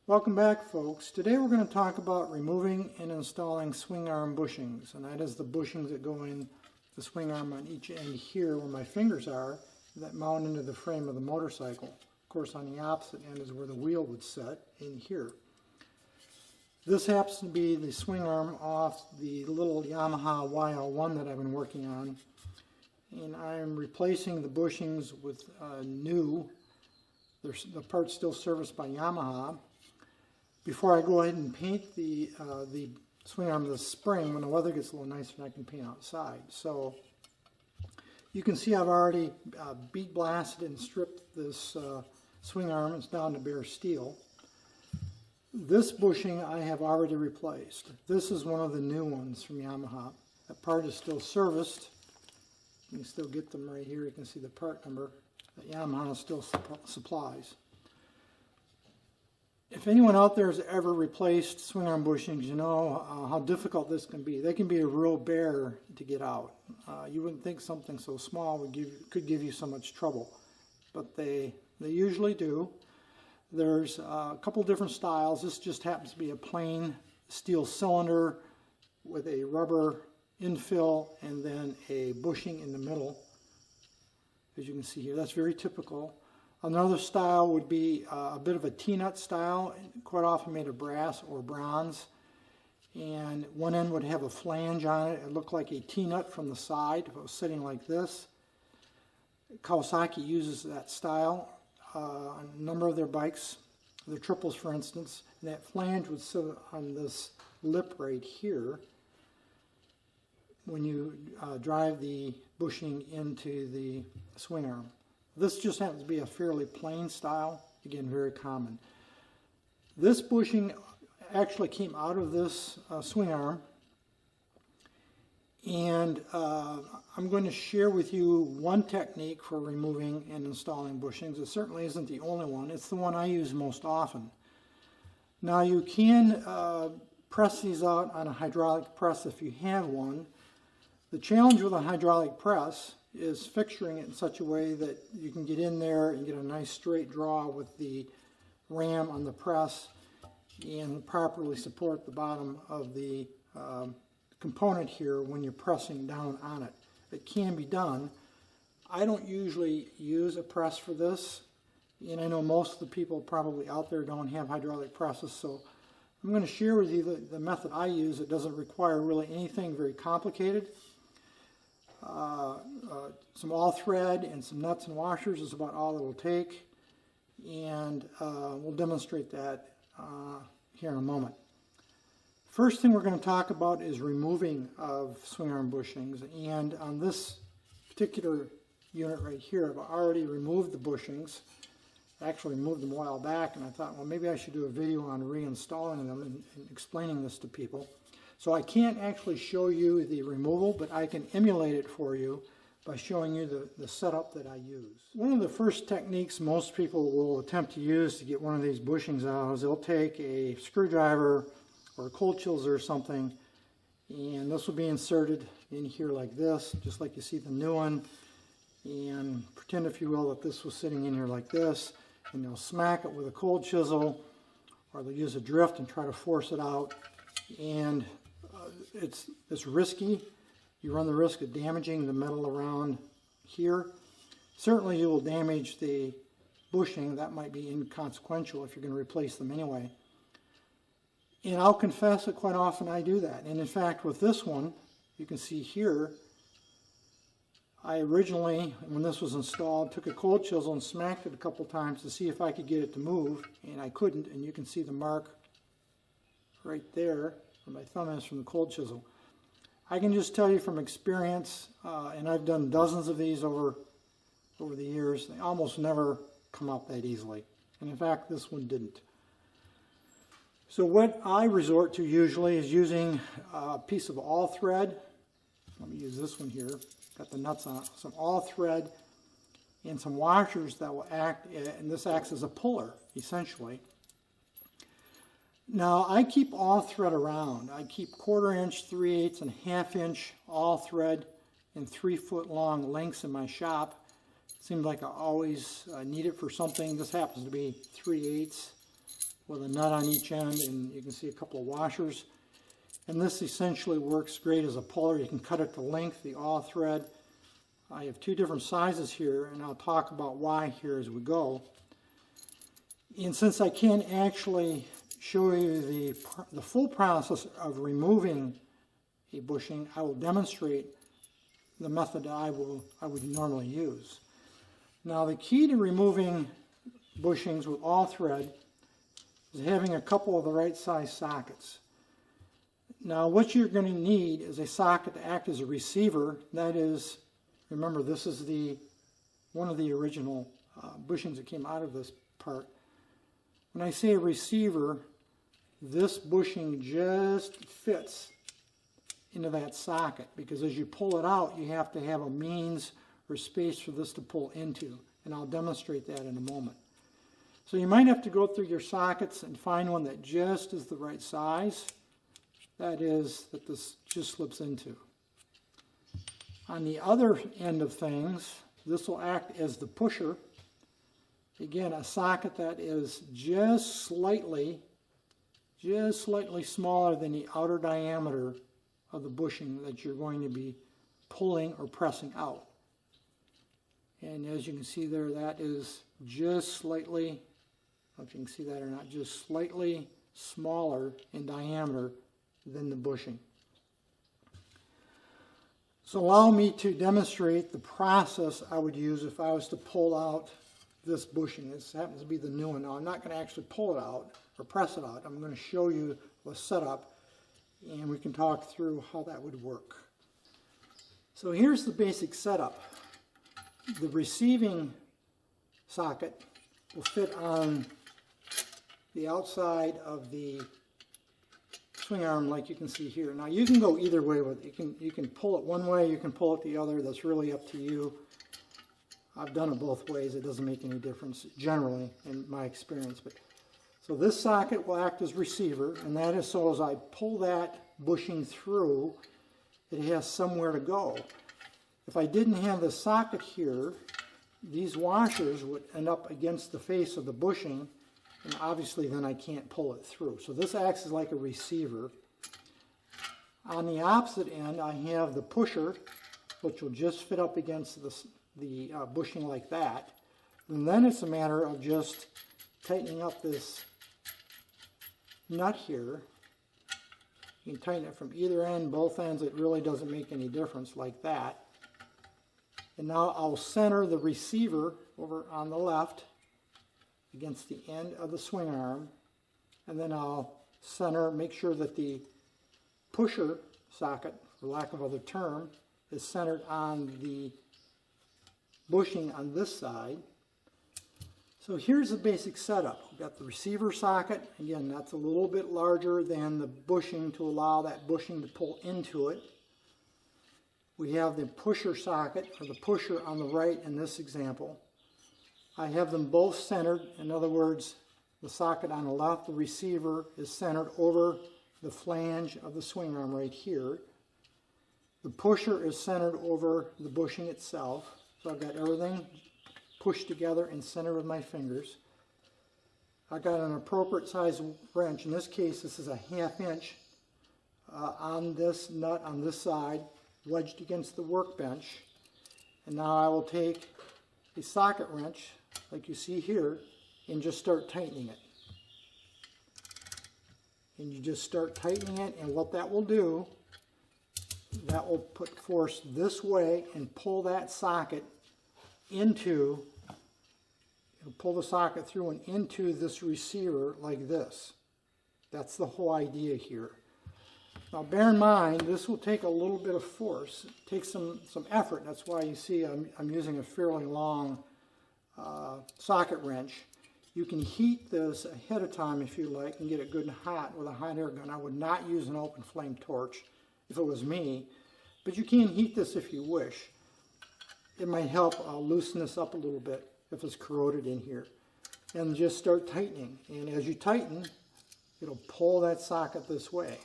Welcome back, folks. Today we're going to talk about removing and installing swing arm bushings, and that is the bushings that go in the swing arm on each end here where my fingers are that mount into the frame of the motorcycle. Of course, on the opposite end is where the wheel would set in here. This happens to be the swing arm off the little Yamaha YL1 that I've been working on, and I'm replacing the bushings with new. The part's still serviced by Yamaha. Before I go ahead and paint the swing arm this spring, when the weather gets a little nicer and I can paint outside. So you can see I've already beat blasted and stripped this swing arm. It's down to bare steel. This bushing I have already replaced. This is one of the new ones from Yamaha. That part is still serviced. You can still get them right here. You can see the part number that Yamaha still supplies. If anyone out there has ever replaced swing arm bushings, you know how difficult this can be. They can be a real bear to get out. You wouldn't think something so small could give you so much trouble, but they usually do. There's a couple different styles. This just happens to be a plain steel cylinder with a rubber infill and then a bushing in the middle. As you can see here, that's very typical. Another style would be a bit of a T-nut style, quite often made of brass or bronze. And one end would have a flange on it. It looked like a T-nut from the side if it was sitting like this. Kawasaki uses that style on a number of their bikes, their triples for instance. And that flange would sit on this lip right here when you drive the bushing into the swing arm. This just happens to be a fairly plain style, again very common. This bushing actually came out of this swing arm, and I'm going to share with you one technique for removing and installing bushings. It certainly isn't the only one. It's the one I use most often. Now you can press these out on a hydraulic press if you have one. The challenge with a hydraulic press is fixturing it in such a way that you can get in there and get a nice straight draw with the ram on the press and properly support the bottom of the component here when you're pressing down on it. It can be done. I don't usually use a press for this, and I know most of the people probably out there don't have hydraulic presses, so I'm going to share with you the method I use. It doesn't require really anything very complicated. Some all thread and some nuts and washers is about all it will take, and we'll demonstrate that here in a moment. First thing we're going to talk about is removing of swing arm bushings, and on this particular unit right here I've already removed the bushings. I actually removed them a while back, and I thought, well, maybe I should do a video on reinstalling them and explaining this to people. So I can't actually show you the removal, but I can emulate it for you by showing you the setup that I use. One of the first techniques most people will attempt to use to get one of these bushings out is they'll take a screwdriver or a cold chisel or something, and this will be inserted in here like this, just like you see the new one, and pretend, if you will, that this was sitting in here like this, and they'll smack it with a cold chisel, or they'll use a drift and try to force it out, and it's risky. You run the risk of damaging the metal around here. Certainly you will damage the bushing. That might be inconsequential if you're going to replace them anyway. And I'll confess that quite often I do that. And in fact, with this one, you can see here, I originally, when this was installed, took a cold chisel and smacked it a couple times to see if I could get it to move, and I couldn't. And you can see the mark right there where my thumb is from the cold chisel. I can just tell you from experience, and I've done dozens of these over the years, they almost never come out that easily. And in fact, this one didn't. So what I resort to usually is using a piece of all thread. Let me use this one here. Got the nuts on it. Some all thread and some washers that will act, and this acts as a puller, essentially. Now, I keep all thread around. I keep 1/4 inch, 3/8, and 1/2 inch all thread and 3-foot long lengths in my shop. It seems like I always need it for something. This happens to be 3/8 with a nut on each end, and you can see a couple of washers. And this essentially works great as a puller. You can cut it to length, the all thread. I have two different sizes here, and I'll talk about why here as we go. And since I can't actually show you the full process of removing a bushing, I will demonstrate the method I would normally use. Now, the key to removing bushings with all thread is having a couple of the right size sockets. Now, what you're going to need is a socket to act as a receiver. That is, remember, this is one of the original bushings that came out of this part. When I say a receiver, this bushing just fits into that socket, because as you pull it out, you have to have a means or space for this to pull into, and I'll demonstrate that in a moment. So you might have to go through your sockets and find one that just is the right size. That is, that this just slips into. On the other end of things, this will act as the pusher. Again, a socket that is just slightly smaller than the outer diameter of the bushing that you're going to be pulling or pressing out. And as you can see there, that is just slightly, I don't know if you can see that or not, just slightly smaller in diameter than the bushing. So allow me to demonstrate the process I would use if I was to pull out this bushing. This happens to be the new one. Now, I'm not going to actually pull it out or press it out. I'm going to show you the setup, and we can talk through how that would work. So here's the basic setup. The receiving socket will fit on the outside of the swing arm, like you can see here. Now, you can go either way with it. You can pull it one way, you can pull it the other. That's really up to you. I've done it both ways. It doesn't make any difference generally in my experience. So this socket will act as receiver, and that is so as I pull that bushing through, it has somewhere to go. If I didn't have the socket here, these washers would end up against the face of the bushing, and obviously then I can't pull it through. So this acts as like a receiver. On the opposite end, I have the pusher, which will just fit up against the bushing like that. And then it's a matter of just tightening up this nut here. You can tighten it from either end, both ends. It really doesn't make any difference, like that. And now I'll center the receiver over on the left against the end of the swing arm, and then I'll center, make sure that the pusher socket, for lack of other term, is centered on the bushing on this side. So here's the basic setup. We've got the receiver socket. Again, that's a little bit larger than the bushing to allow that bushing to pull into it. We have the pusher socket, or the pusher on the right in this example. I have them both centered. In other words, the socket on the left, the receiver, is centered over the flange of the swing arm right here. The pusher is centered over the bushing itself. So I've got everything pushed together and centered with my fingers. I've got an appropriate size wrench. In this case, this is a 1/2 inch on this nut on this side, wedged against the workbench. And now I will take a socket wrench, like you see here, and just start tightening it. And you just start tightening it, and what that will do, that will put force this way and pull that socket into, it'll pull the socket through and into this receiver like this. That's the whole idea here. Now bear in mind, this will take a little bit of force. It takes some effort. That's why you see I'm using a fairly long socket wrench. You can heat this ahead of time if you like and get it good and hot with a hot air gun. I would not use an open flame torch if it was me, but you can heat this if you wish. It might help loosen this up a little bit if it's corroded in here. And just start tightening. And as you tighten, it'll pull that socket this way.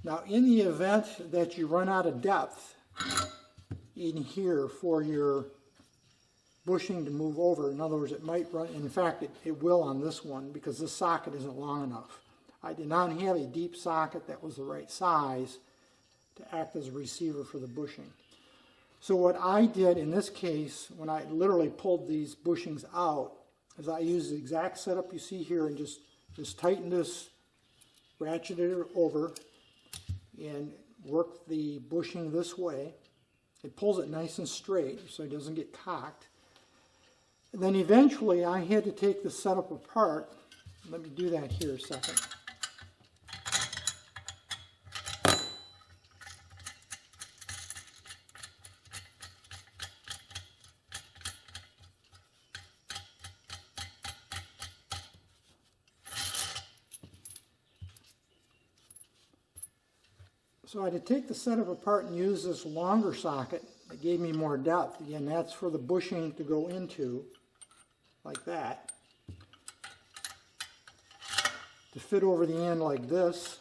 Now, in the event that you run out of depth in here for your bushing to move over. In other words, it might run, in fact it will on this one because this socket isn't long enough. I did not have a deep socket that was the right size to act as a receiver for the bushing. So what I did in this case, when I literally pulled these bushings out, is I used the exact setup you see here and just tightened this, ratcheted it over, and worked the bushing this way. It pulls it nice and straight so it doesn't get cocked. And then eventually I had to take the setup apart. Let me do that here a second. So I had to take the setup apart and use this longer socket that gave me more depth. Again, that's for the bushing to go into, like that, to fit over the end like this.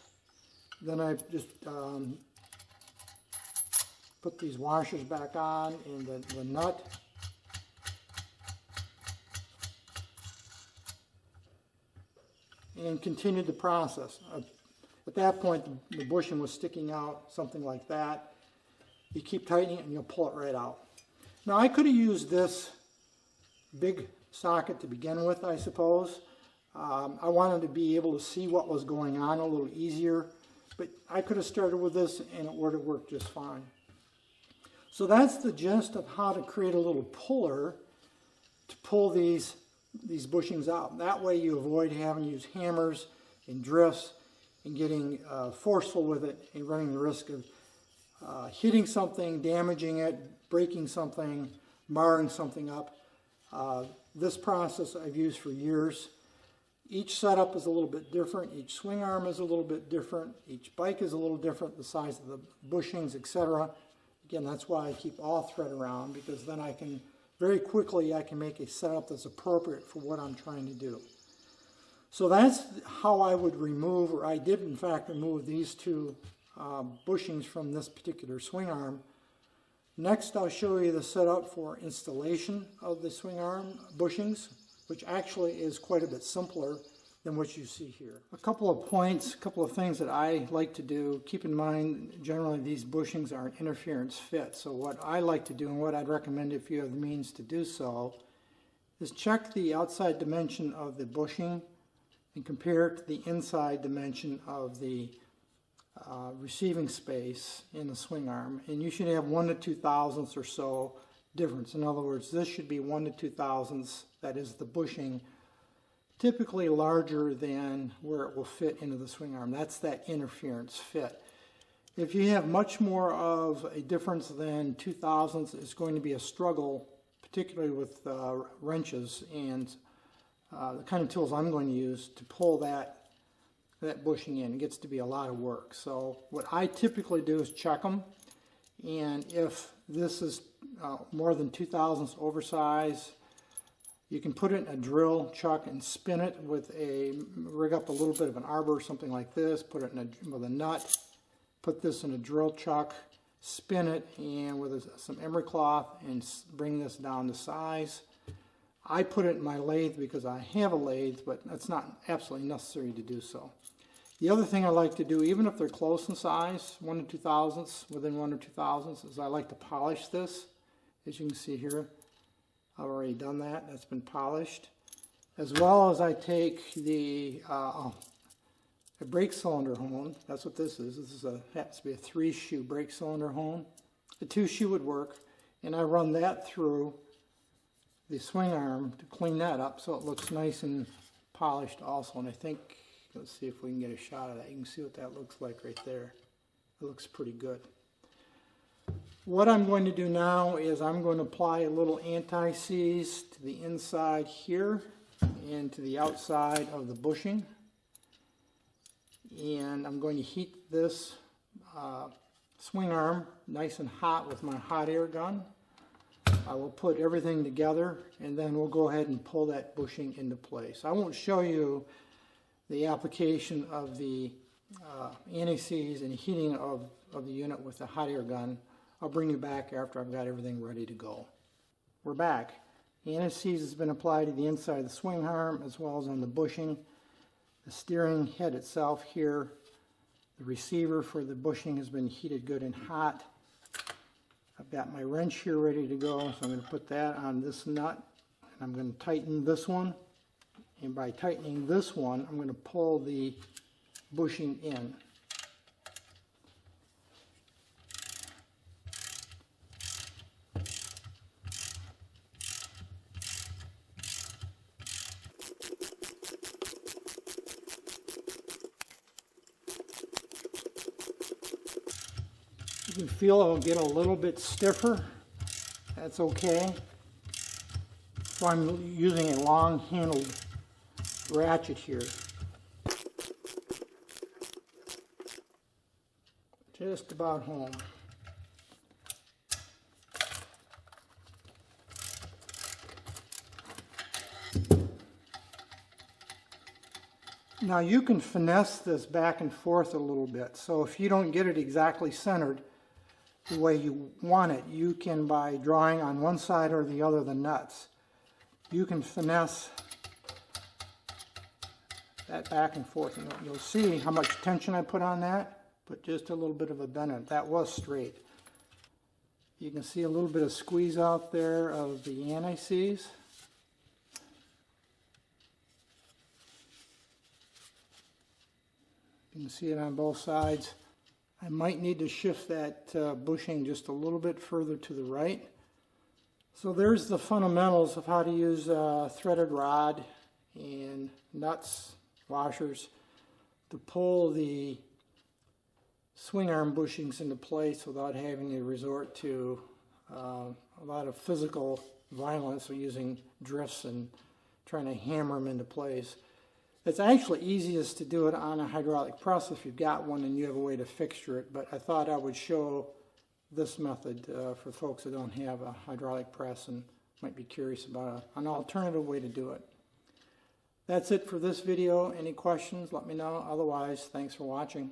Then I just put these washers back on and the nut. And continued the process. At that point, the bushing was sticking out, something like that. You keep tightening it and you'll pull it right out. Now I could have used this big socket to begin with, I suppose. I wanted to be able to see what was going on a little easier, but I could have started with this and it would have worked just fine. So that's the gist of how to create a little puller to pull these bushings out. That way you avoid having to use hammers and drifts and getting forceful with it and running the risk of hitting something, damaging it, breaking something, marring something up. This process I've used for years. Each setup is a little bit different. Each swing arm is a little bit different. Each bike is a little different, the size of the bushings, etc. Again, that's why I keep all thread around, because then I can very quickly I can make a setup that's appropriate for what I'm trying to do. So that's how I would remove, or I did in fact remove these two bushings from this particular swing arm. Next I'll show you the setup for installation of the swing arm bushings, which actually is quite a bit simpler than what you see here. A couple of points, a couple of things that I like to do. Keep in mind, generally these bushings are an interference fit. So what I like to do, and what I'd recommend if you have the means to do so, is check the outside dimension of the bushing and compare it to the inside dimension of the receiving space in the swing arm. And you should have 1 to 2 thousandths or so difference. In other words, this should be 1 to 2 thousandths, that is the bushing, typically larger than where it will fit into the swing arm. That's that interference fit. If you have much more of a difference than 2 thousandths, it's going to be a struggle, particularly with wrenches and the kind of tools I'm going to use to pull that bushing in. It gets to be a lot of work. So what I typically do is check them, and if this is more than 2 thousandths oversized, you can put it in a drill chuck and spin it with rig up a little bit of an arbor or something like this, put it with a nut, put this in a drill chuck, spin it, and with some emery cloth, and bring this down to size. I put it in my lathe because I have a lathe, but that's not absolutely necessary to do so. The other thing I like to do, even if they're close in size, 1 to 2 thousandths, within 1 or 2 thousandths, is I like to polish this. As you can see here, I've already done that. That's been polished. As well as I take the a brake cylinder hone. That's what this is. This is happens to be a 3-shoe brake cylinder hone. A 2-shoe would work, and I run that through the swing arm to clean that up so it looks nice and polished also. And I think, let's see if we can get a shot of that. You can see what that looks like right there. It looks pretty good. What I'm going to do now is I'm going to apply a little anti-seize to the inside here and to the outside of the bushing. And I'm going to heat this swing arm nice and hot with my hot air gun. I will put everything together, and then we'll go ahead and pull that bushing into place. I won't show you the application of the anti-seize and heating of the unit with the hot air gun. I'll bring you back after I've got everything ready to go. We're back. The anti-seize has been applied to the inside of the swing arm as well as on the bushing. The steering head itself here, the receiver for the bushing has been heated good and hot. I've got my wrench here ready to go, so I'm going to put that on this nut. And I'm going to tighten this one. And by tightening this one, I'm going to pull the bushing in. You can feel it'll get a little bit stiffer. That's okay. So I'm using a long-handled ratchet here. Just about home. Now you can finesse this back and forth a little bit. So if you don't get it exactly centered the way you want it, you can, by drawing on one side or the other the nuts, you can finesse that back and forth. And you'll see how much tension I put on that. Put just a little bit of a bend in it. That was straight. You can see a little bit of squeeze out there of the anti-seize. You can see it on both sides. I might need to shift that bushing just a little bit further to the right. So there's the fundamentals of how to use a threaded rod and nuts, washers, to pull the swing arm bushings into place without having to resort to a lot of physical violence or using drifts and trying to hammer them into place. It's actually easiest to do it on a hydraulic press if you've got one and you have a way to fixture it, but I thought I would show this method for folks that don't have a hydraulic press and might be curious about an alternative way to do it. That's it for this video. Any questions, let me know. Otherwise, thanks for watching.